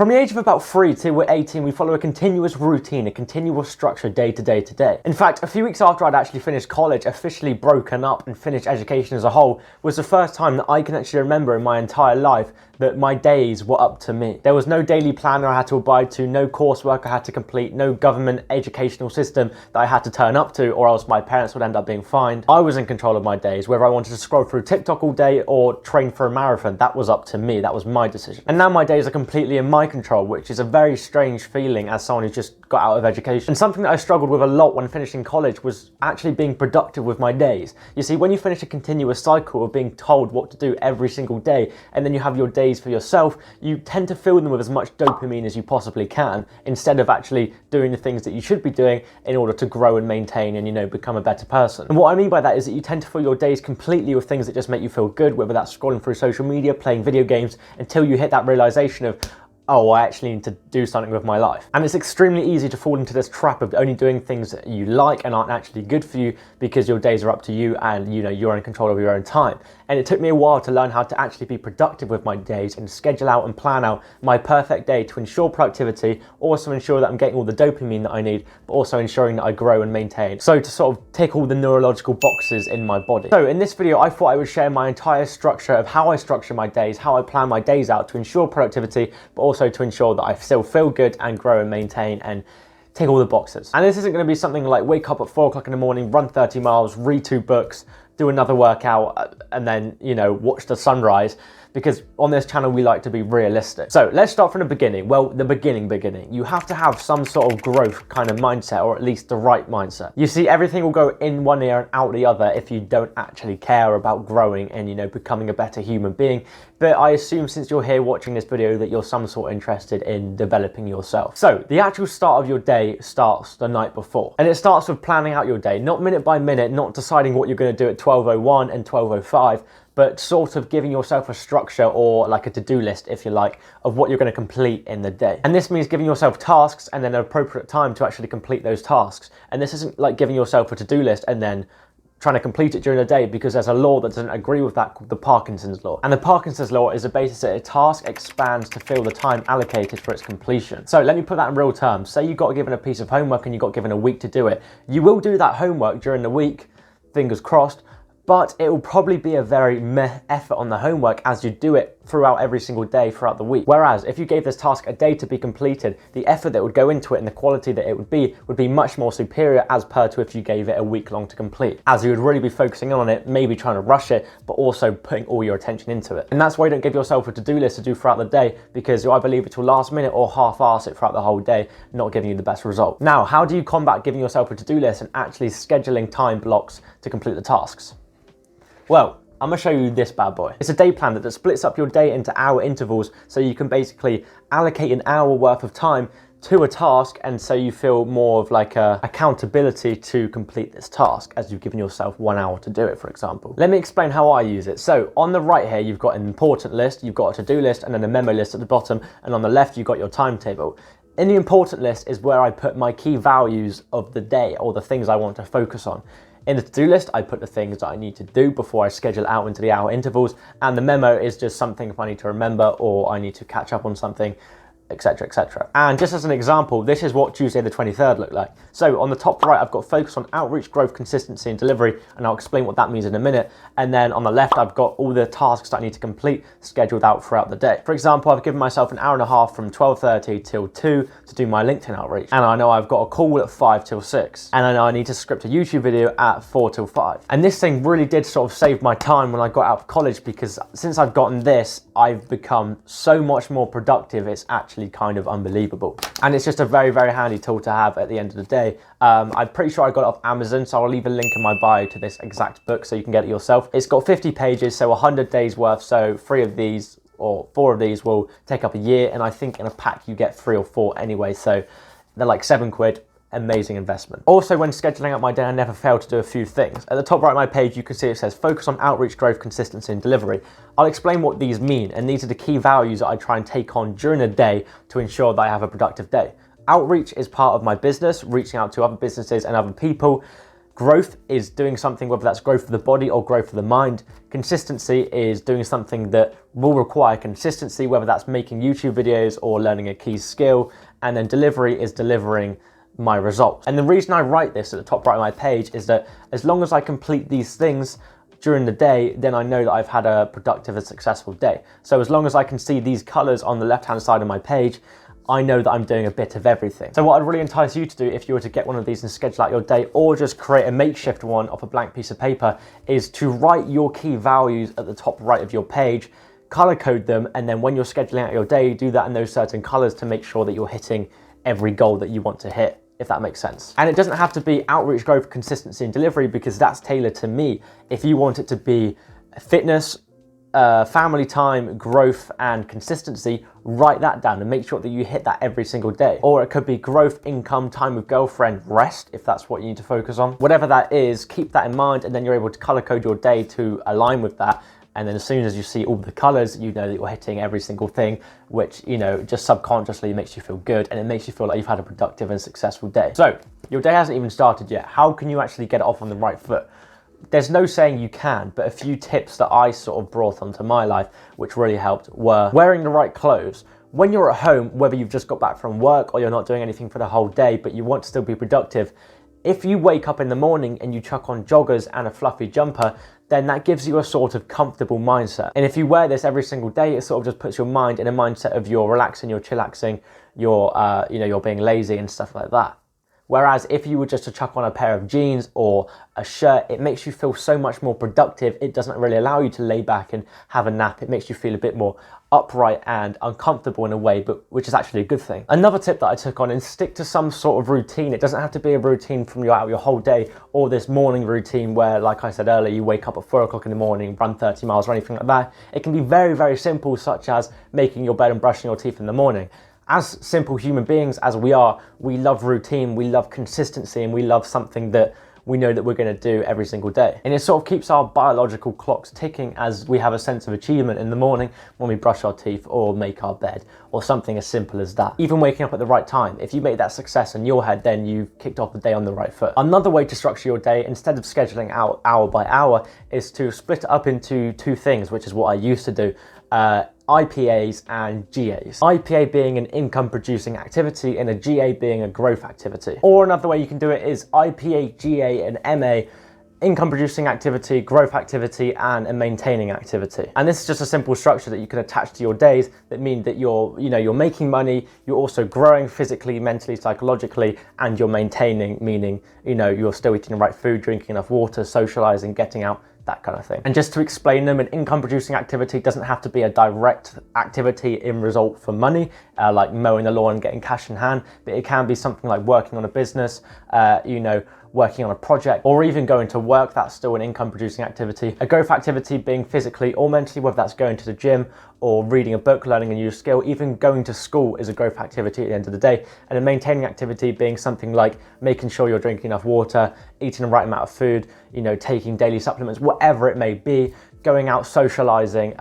From the age of about 3 till we're 18, we follow a continuous routine, a continuous structure day to day to day. In fact, a few weeks after I'd actually finished college, officially broken up and finished education as a whole, was the first time that I can actually remember in my entire life that my days were up to me. There was no daily planner I had to abide to, no coursework I had to complete, no government educational system that I had to turn up to, or else my parents would end up being fined. I was in control of my days, whether I wanted to scroll through TikTok all day or train for a marathon. That was up to me, that was my decision. And now my days are completely in my control, which is a very strange feeling as someone who's just got out of education. And something that I struggled with a lot when finishing college was actually being productive with my days. You see, when you finish a continuous cycle of being told what to do every single day, and then you have your days for yourself, you tend to fill them with as much dopamine as you possibly can, instead of actually doing the things that you should be doing in order to grow and maintain and, you know, become a better person. And what I mean by that is that you tend to fill your days completely with things that just make you feel good, whether that's scrolling through social media, playing video games, until you hit that realization of, oh, I actually need to do something with my life. And it's extremely easy to fall into this trap of only doing things that you like and aren't actually good for you, because your days are up to you and, you know, you're in control of your own time. And it took me a while to learn how to actually be productive with my days and schedule out and plan out my perfect day to ensure productivity, also ensure that I'm getting all the dopamine that I need, but also ensuring that I grow and maintain. So to sort of tick all the neurological boxes in my body. So in this video, I thought I would share my entire structure of how I structure my days, how I plan my days out to ensure productivity, but also to ensure that I still feel good and grow and maintain and tick all the boxes. And this isn't going to be something like wake up at 4 o'clock in the morning, run 30 miles, read 2 books, do another workout, and then, you know, watch the sunrise, because on this channel we like to be realistic. So let's start from the beginning. Well, the beginning. You have to have some sort of growth kind of mindset, or at least the right mindset. You see, everything will go in one ear and out the other if you don't actually care about growing and, you know, becoming a better human being. But I assume since you're here watching this video that you're some sort interested in developing yourself. So the actual start of your day starts the night before. And it starts with planning out your day, not minute by minute, not deciding what you're going to do at 12:01 and 12:05, but sort of giving yourself a structure, or like a to-do list, if you like, of what you're going to complete in the day. And this means giving yourself tasks and then an appropriate time to actually complete those tasks. And this isn't like giving yourself a to-do list and then trying to complete it during the day, because there's a law that doesn't agree with that, called the Parkinson's law. And the Parkinson's law is the basis that a task expands to fill the time allocated for its completion. So let me put that in real terms. Say you got given a piece of homework and you got given a week to do it. You will do that homework during the week, fingers crossed, but it will probably be a very meh effort on the homework as you do it throughout every single day throughout the week. Whereas if you gave this task a day to be completed, the effort that would go into it and the quality that it would be much more superior as per to if you gave it a week long to complete, as you would really be focusing on it, maybe trying to rush it, but also putting all your attention into it. And that's why you don't give yourself a to-do list to do throughout the day, because you either leave it till last minute or half-arse it throughout the whole day, not giving you the best result. Now, how do you combat giving yourself a to-do list and actually scheduling time blocks to complete the tasks? Well, I'm gonna show you this bad boy. It's a day plan that splits up your day into hour intervals, so you can basically allocate an hour worth of time to a task, and so you feel more of like a accountability to complete this task, as you've given yourself 1 hour to do it, for example. Let me explain how I use it. So on the right here, you've got an important list, you've got a to-do list, and then a memo list at the bottom, and on the left, you've got your timetable. In the important list is where I put my key values of the day, or the things I want to focus on. In the to-do list, I put the things that I need to do before I schedule out into the hour intervals, and the memo is just something if I need to remember or I need to catch up on something, etc, etc. And just as an example, this is what Tuesday the 23rd looked like. So on the top right, I've got focus on outreach, growth, consistency, and delivery, and I'll explain what that means in a minute. And then on the left, I've got all the tasks that I need to complete scheduled out throughout the day. For example, I've given myself an hour and a half from 12:30 till 2 to do my LinkedIn outreach. And I know I've got a call at 5 till 6. And I know I need to script a YouTube video at 4 till 5. And this thing really did sort of save my time when I got out of college, because since I've gotten this, I've become so much more productive. It's actually kind of unbelievable. And it's just a very, very handy tool to have at the end of the day. I'm pretty sure I got it off Amazon, so I'll leave a link in my bio to this exact book so you can get it yourself. It's got 50 pages, so 100 days worth, so 3 of these or 4 of these will take up a year, and I think in a pack you get 3 or 4 anyway, so they're like £7. Amazing investment. Also, when scheduling out my day, I never fail to do a few things. At the top right of my page, you can see it says focus on outreach, growth, consistency, and delivery. I'll explain what these mean, and these are the key values that I try and take on during the day to ensure that I have a productive day. Outreach is part of my business, reaching out to other businesses and other people. Growth is doing something, whether that's growth for the body or growth for the mind. Consistency is doing something that will require consistency, whether that's making YouTube videos or learning a key skill. And then delivery is delivering my results. And the reason I write this at the top right of my page is that as long as I complete these things during the day, then I know that I've had a productive and successful day. So as long as I can see these colors on the left-hand side of my page, I know that I'm doing a bit of everything. So what I'd really entice you to do if you were to get one of these and schedule out your day, or just create a makeshift one off a blank piece of paper, is to write your key values at the top right of your page, color code them, and then when you're scheduling out your day, do that in those certain colors to make sure that you're hitting every goal that you want to hit, if that makes sense. And it doesn't have to be outreach, growth, consistency, and delivery, because that's tailored to me. If you want it to be fitness, family time, growth, and consistency, write that down and make sure that you hit that every single day. Or it could be growth, income, time with girlfriend, rest, if that's what you need to focus on. Whatever that is, keep that in mind, and then you're able to color code your day to align with that. And then as soon as you see all the colors, you know that you're hitting every single thing, which, you know, just subconsciously makes you feel good, and it makes you feel like you've had a productive and successful day. So your day hasn't even started yet. How can you actually get it off on the right foot? There's no saying you can, but a few tips that I sort of brought onto my life, which really helped, were wearing the right clothes. When you're at home, whether you've just got back from work or you're not doing anything for the whole day, but you want to still be productive, if you wake up in the morning and you chuck on joggers and a fluffy jumper, then that gives you a sort of comfortable mindset. And if you wear this every single day, it sort of just puts your mind in a mindset of you're relaxing, you're chillaxing, you're being lazy and stuff like that. Whereas if you were just to chuck on a pair of jeans or a shirt, it makes you feel so much more productive. It doesn't really allow you to lay back and have a nap. It makes you feel a bit more upright and uncomfortable in a way, but which is actually a good thing. Another tip that I took on is stick to some sort of routine. It doesn't have to be a routine from your whole day, or this morning routine where, like I said earlier, you wake up at 4 o'clock in the morning, run 30 miles or anything like that. It can be very, very simple, such as making your bed and brushing your teeth in the morning. As simple human beings as we are, we love routine, we love consistency, and we love something that we know that we're going to do every single day. And it sort of keeps our biological clocks ticking, as we have a sense of achievement in the morning when we brush our teeth or make our bed, or something as simple as that. Even waking up at the right time, if you make that success in your head, then you've kicked off the day on the right foot. Another way to structure your day, instead of scheduling out hour by hour, is to split it up into two things, which is what I used to do. IPAs and GAs. IPA being an income producing activity and a GA being a growth activity. Or another way you can do it is IPA, GA, and MA, income producing activity, growth activity, and a maintaining activity. And this is just a simple structure that you can attach to your days that mean that you're making money, you're also growing physically, mentally, psychologically, and you're maintaining, meaning, you're still eating the right food, drinking enough water, socializing, getting out, that kind of thing. And just to explain them, an income producing activity doesn't have to be a direct activity in result for money, like mowing the lawn and getting cash in hand, but it can be something like working on a business, working on a project, or even going to work. That's still an income producing activity. A growth activity being physically or mentally, whether that's going to the gym or reading a book, learning a new skill. Even going to school is a growth activity at the end of the day. And a maintaining activity being something like making sure you're drinking enough water, eating the right amount of food, taking daily supplements, whatever it may be, going out, socializing,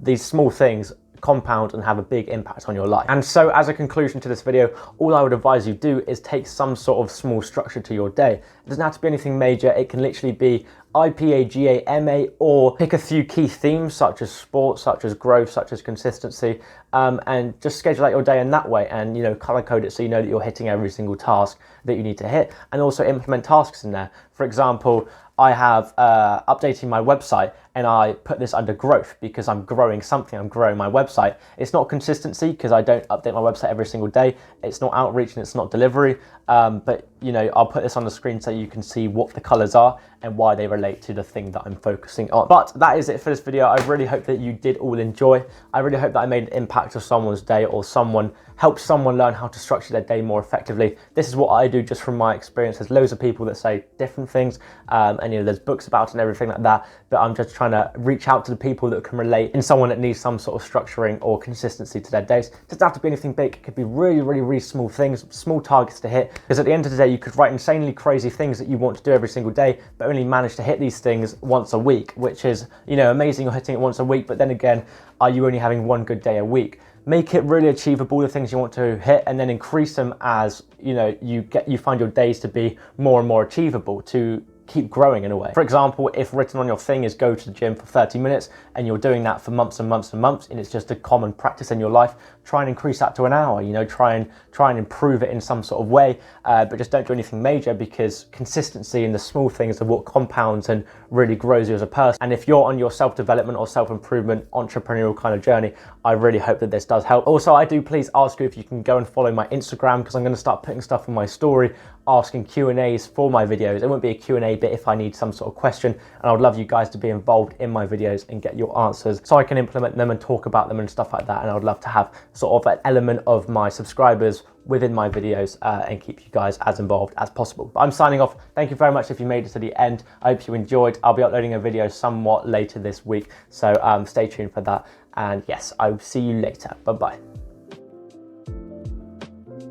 these small things compound and have a big impact on your life. And so as a conclusion to this video, all I would advise you do is take some sort of small structure to your day. It doesn't have to be anything major. It can literally be IPA, GA, MA, or pick a few key themes such as sports, such as growth, such as consistency, and just schedule out your day in that way, and color code it so you know that you're hitting every single task that you need to hit, and also implement tasks in there. For example, I have updating my website, and I put this under growth because I'm growing something, I'm growing my website. It's not consistency because I don't update my website every single day. It's not outreach and it's not delivery, but I'll put this on the screen so you can see what the colors are and why they relate to the thing that I'm focusing on. But that is it for this video. I really hope that you did all enjoy. I really hope that I made an impact of someone's day, or helped someone learn how to structure their day more effectively. This is what I do just from my experience. There's loads of people that say different things, and there's books about it and everything like that, but I'm just trying to reach out to the people that can relate, and someone that needs some sort of structuring or consistency to their days. It doesn't have to be anything big. It could be really, really, really small things, small targets to hit, because at the end of the day, you could write insanely crazy things that you want to do every single day, but only manage to hit these things once a week, which is, amazing. You're hitting it once a week, but then again, are you only having one good day a week? make it really achievable, the things you want to hit, and then increase them as you find your days to be more and more achievable, to keep growing in a way. For example, if written on your thing is go to the gym for 30 minutes and you're doing that for months and months and months, and it's just a common practice in your life, try and increase that to an hour, try and improve it in some sort of way, but just don't do anything major, because consistency in the small things are what compounds and really grows you as a person. And if you're on your self-development or self-improvement entrepreneurial kind of journey, I really hope that this does help. Also, I do please ask you if you can go and follow my Instagram, because I'm going to start putting stuff on my story, asking Q&As for my videos. It won't be a Q&A bit if I need some sort of question, and I would love you guys to be involved in my videos and get your answers so I can implement them and talk about them and stuff like that. And I would love to have sort of an element of my subscribers within my videos and keep you guys as involved as possible. But I'm signing off. Thank you very much if you made it to the end. I hope you enjoyed. I'll be uploading a video somewhat later this week, so stay tuned for that. And yes, I will see you later. Bye bye.